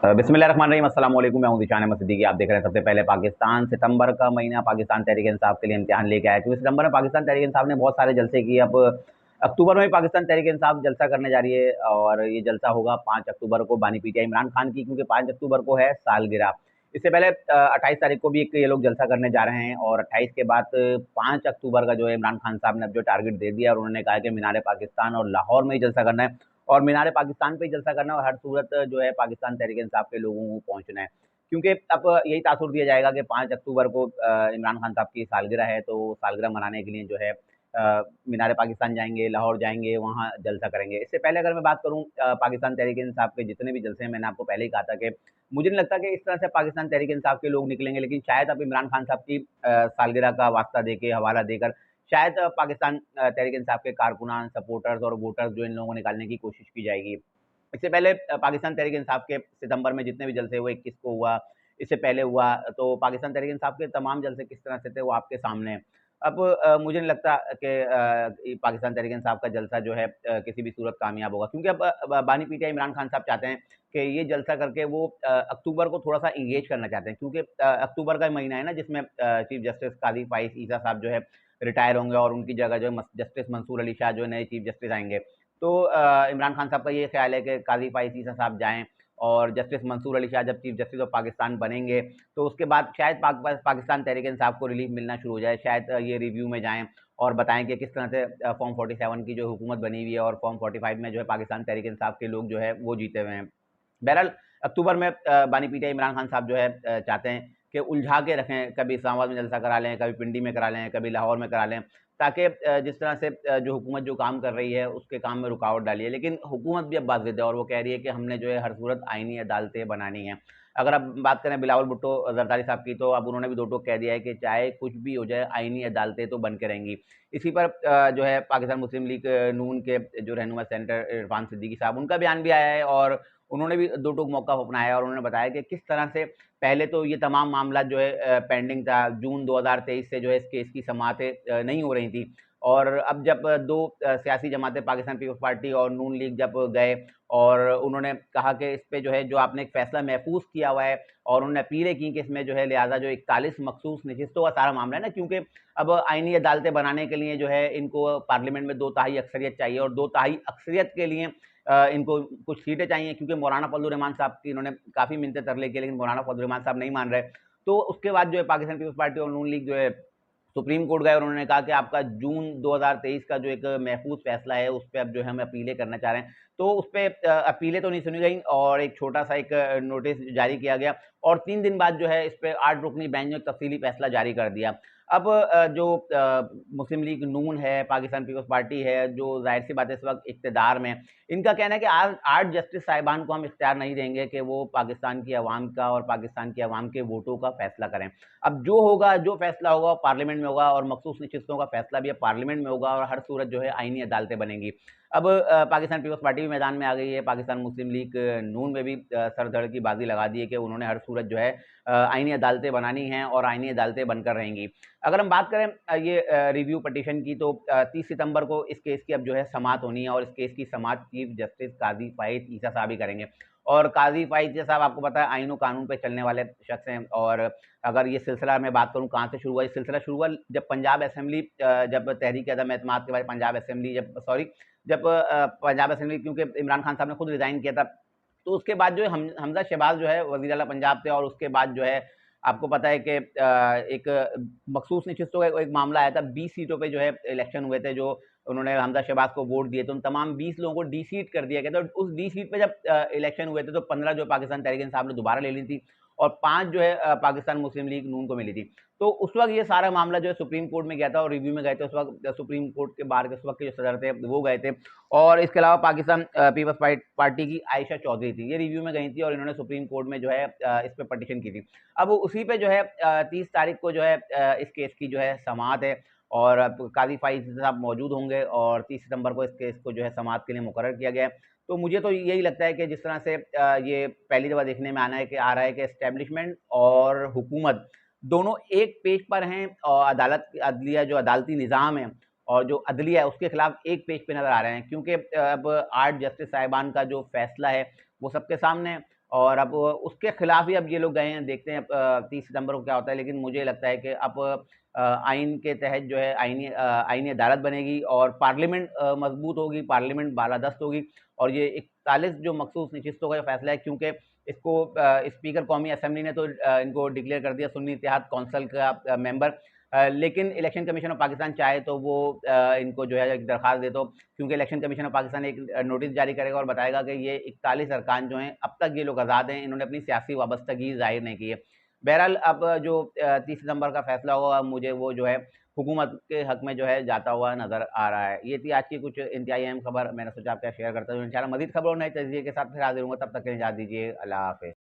बिस्मिल्लाहिर्रहमानिर्रहीम अस्सलाम वालेकुम। मैं हूं दिशान अहमद सिद्दीकी। आप देख रहे हैं सबसे पहले पाकिस्तान। सितंबर का महीना पाकिस्तान तहरीक इंसाफ के लिए इम्तिहान लेके आया, क्योंकि सितंबर में पाकिस्तान तहरीक इंसाफ ने बहुत सारे जलसे किए। अब अक्टूबर में भी पाकिस्तान तहरीक इंसाफ जलसा करने जा रही है, और ये जलसा होगा 5 अक्टूबर को बानी पीटीआई इमरान खान की, क्योंकि 5 अक्टूबर को है सालगिरह। इससे पहले 28 तारीख को भी एक ये लोग जलसा करने जा रहे हैं, और 28 के बाद 5 अक्टूबर का जो है इमरान खान साहब ने अब जो टारगेट दे दिया, और उन्होंने कहा कि मीनार पाकिस्तान और लाहौर में ही जलसा करना है, और मीनार पाकिस्तान पे ही जलसा करना है, और हर सूरत जो है पाकिस्तान तहरीक इंसाफ के लोगों को पहुंचना है। क्योंकि अब यही तासुर दिया जाएगा कि 5 अक्टूबर को इमरान खान साहब की सालगिरह है, तो सालगिरह मनाने के लिए जो है मीनार पाकिस्तान जाएंगे, लाहौर जाएंगे, वहाँ जलसा करेंगे। इससे पहले अगर मैं बात करूँ पाकिस्तान तहरीक इंसाफ के जितने भी जलसे हैं, मैंने आपको पहले ही कहा था कि मुझे नहीं लगता कि इस तरह से पाकिस्तान तहरीक इंसाफ के लोग निकलेंगे, लेकिन शायद अब इमरान खान साहब की सालगिरह का वास्ता देके, हवाला देकर शायद पाकिस्तान तहरीक इंसाफ के कारकुनान, सपोर्टर्स और वोटर्स जो इन लोगों को निकालने की कोशिश की जाएगी। इससे पहले पाकिस्तान तहरीक इंसाफ के सितंबर में जितने भी जलसे हुए, 21 को हुआ, इससे पहले हुआ, तो पाकिस्तान तहरीक इंसाफ के तमाम जलसे किस तरह से थे वो आपके सामने हैं। अब मुझे नहीं लगता कि पाकिस्तान तहरीक इंसाफ का जलसा जो है किसी भी सूरत कामयाब होगा, क्योंकि अब बानी पीटीआई इमरान खान साहब चाहते हैं कि ये जलसा करके वो अक्टूबर को थोड़ा सा इंगेज करना चाहते हैं, क्योंकि अक्टूबर का महीना है ना, जिसमें चीफ जस्टिस काजी फाइज ईसा साहब जो है रिटायर होंगे, और उनकी जगह जो है जस्टिस मंसूर अली शाह जो है नए चीफ जस्टिस आएंगे। तो इमरान खान साहब का ये ख्याल है कि काजी फाइज ईसा साहब जाएं, और जस्टिस मंसूर अली शाह जब चीफ जस्टिस ऑफ पाकिस्तान बनेंगे, तो उसके बाद शायद पाकिस्तान तहरीक इंसाफ को रिलीफ मिलना शुरू हो जाए। शायद ये रिव्यू में जाएं और बताएं कि किस तरह से फॉर्म 47 की जो हुकूमत बनी हुई है, और फॉर्म 45 में जो है पाकिस्तान तहरीक इंसाफ के लोग जो है वो जीते हुए हैं। बहरहाल अक्टूबर में बानी पीटीआई इमरान खान साहब जो है चाहते हैं कि उलझा के रखें, कभी इस्लामाबाद में जलसा करा लें, कभी पिंडी में करा लें, कभी लाहौर में करा लें, ताकि जिस तरह से जो हुकूमत जो काम कर रही है उसके काम में रुकावट डाली है। लेकिन हुकूमत भी अब बाज़िद है, और वो कह रही है कि हमने जो है हर सूरत आईनी अदालतें बनानी हैं। अगर अब बात करें बिलावल भुट्टो जरदारी साहब की, तो अब उन्होंने भी दो टोक कह दिया है कि चाहे कुछ भी हो जाए, आईनी अदालतें तो बन के रहेंगी। इसी पर जो है पाकिस्तान मुस्लिम लीग नून के जो रहनुमा सेनेटर इरफान सिद्दीकी साहब, उनका बयान भी आया है, और उन्होंने भी दो टोक मौका अपनाया है, और उन्होंने बताया कि किस तरह से पहले तो ये तमाम मामला जो है पेंडिंग था। जून 2023 से जो है इस केस की समाअतें नहीं हो रही थी, और अब जब दो सियासी जमातें पाकिस्तान पीपल्स पार्टी और नून लीग जब गए, और उन्होंने कहा कि इस पे जो है जो आपने एक फैसला महफूज किया हुआ है, और उन्होंने अपीलें की कि इसमें जो है लिहाजा जो 41 मखसूस नशिस्तों का सारा मामला है ना, क्योंकि अब आईनी अदालतें बनाने के लिए जो है इनको पार्लियामेंट में 2 तिहाई अक्सरियत चाहिए, और 2 तिहाई अक्सरियत के लिए इनको कुछ सीटें चाहिए, क्योंकि मौलाना फजलुर रहमान साहब की इन्होंने काफ़ी मिन्नतें तरले की, लेकिन मौलाना फजलुर रहमान साहब नहीं मान रहे। तो उसके बाद जो है पाकिस्तान पीपल्स पार्टी और नून लीग जो है सुप्रीम कोर्ट गए, और उन्होंने कहा कि आपका जून 2023 का जो एक महफूज फैसला है उस पर अब जो है हम अपीलें करना चाह रहे हैं। तो उस पर अपीलें तो नहीं सुनी गई, और एक छोटा सा एक नोटिस जारी किया गया, और 3 दिन बाद जो है इस पर 8 रुकनी बेंच ने तफसीली फैसला जारी कर दिया। अब जो मुस्लिम लीग नून है, पाकिस्तान पीपल्स पार्टी है, जो जाहिर सी बात है इस वक्त इक़्तिदार में, इनका कहना है कि आज 8 जस्टिस साहिबान को हम इख्तियार नहीं देंगे कि वो पाकिस्तान की अवाम का और पाकिस्तान की अवाम के वोटों का फैसला करें। अब जो होगा, जो फैसला होगा पार्लियामेंट में होगा, और मखसूस नशिस्तों का फैसला भी अब पार्लियामेंट में होगा, और हर सूरत जो है आईनी अदालतें बनेंगी। अब पाकिस्तान पीपल्स पार्टी भी मैदान में आ गई है, पाकिस्तान मुस्लिम लीग नून में भी सर धड़ की बाजी लगा दी है कि उन्होंने हर सूरत जो है आईनी अदालतें बनानी हैं, और आईनी अदालतें बनकर रहेंगी। अगर हम बात करें ये रिव्यू पटिशन की, तो 30 सितंबर को इस केस की अब जो है समाअत होनी है, और इस केस की समाअत चीफ जस्टिस काजी फाइज ईसा साहब ही करेंगे। और काजी फाइज ईसा साहब आपको पता है आईन और कानून पे चलने वाले शख्स हैं, और अगर ये सिलसिला मैं बात करूँ कहाँ से शुरू हुआ, ये सिलसिला शुरू हुआ जब पंजाब असेंबली जब तहरीक अदम एतमाद के बाद पंजाब असेंबली जब पंजाब असेंबली, क्योंकि इमरान खान साहब ने खुद रिज़ाइन किया था, तो उसके बाद जो है हमज़ा शहबाज जो है वज़ीर आला पंजाब थे, और उसके बाद जो है आपको पता है कि एक मखसूस नशिस्तों का एक मामला आया था। 20 सीटों पे जो है इलेक्शन हुए थे, जो उन्होंने हमज़ा शहबाज को वोट दिए, तो उन तमाम 20 लोगों को डी सीट कर दिया गया था। उस डी सीट पे जब इलेक्शन हुए थे, तो 15 जो पाकिस्तान तहरीक इंसाफ ने दोबारा ले ली थी, और 5 जो है पाकिस्तान मुस्लिम लीग नून को मिली थी। तो उस वक्त ये सारा मामला जो है सुप्रीम कोर्ट में गया था, और रिव्यू में गए थे। उस वक्त सुप्रीम कोर्ट के बाहर के उस वक्त के जो सदर थे वो गए थे, और इसके अलावा पाकिस्तान पीपल्स पार्टी की आयशा चौधरी थी, ये रिव्यू में गई थी, और इन्होंने सुप्रीम कोर्ट में जो है इस पर पटिशन की थी। अब उसी पे जो है 30 तारीख को जो है इस केस की जो है समाअत है, और अब काजी फाइज साहब मौजूद होंगे, और 30 सितंबर को इस केस को जो है समाअत के लिए मुकर्रर किया गया है। तो मुझे तो यही लगता है कि जिस तरह से ये पहली दफ़ा देखने में आ रहा है कि एस्टेब्लिशमेंट और हुकूमत दोनों एक पेज पर हैं, और अदलिया जो अदालती निज़ाम है और जो अदलिया है उसके खिलाफ एक पेज पे नज़र आ रहे हैं, क्योंकि अब 8 जस्टिस साहिबान का जो फैसला है वो सबके सामने है। और अब उसके खिलाफ ही अब ये लोग गए हैं, देखते हैं 30 सितंबर को क्या होता है। लेकिन मुझे लगता है कि अब आइन के तहत जो है आइनी अदालत बनेगी और पार्लियामेंट मजबूत होगी, पार्लियामेंट बालादस्त होगी और ये 41 जो मखसूस नशिस्तों का फैसला है, क्योंकि इसको स्पीकर कौमी असम्बली ने तो इनको डिक्लेयर कर दिया सुन्नी इत्तेहाद कौंसिल का मेंबर। लेकिन इलेक्शन कमीशन ऑफ पाकिस्तान चाहे तो वो इनको जो है एक दरखास्त दे दो, क्योंकि इलेक्शन कमीशन ऑफ पाकिस्तान एक नोटिस जारी करेगा और बताएगा कि ये 41 अरकान जो हैं अब तक ये लोग आज़ाद हैं, इन्होंने अपनी सियासी वाबस्तगी जाहिर नहीं की है। बहरहाल अब जो 30 सितंबर का फैसला होगा, मुझे वो जो है हुकूमत के हक में जो है जाता हुआ नजर आ रहा है। ये थी आज की कुछ इंतहाई अहम खबर, मैंने सोचा आपके साथ शेयर करता हूँ। इंशाल्लाह मजीद खबरों नए तजज़िये के साथ फिर हाजिर हूँगा, तब तक के लिए इजाज़त दीजिए। अल्लाह हाफ़िज़।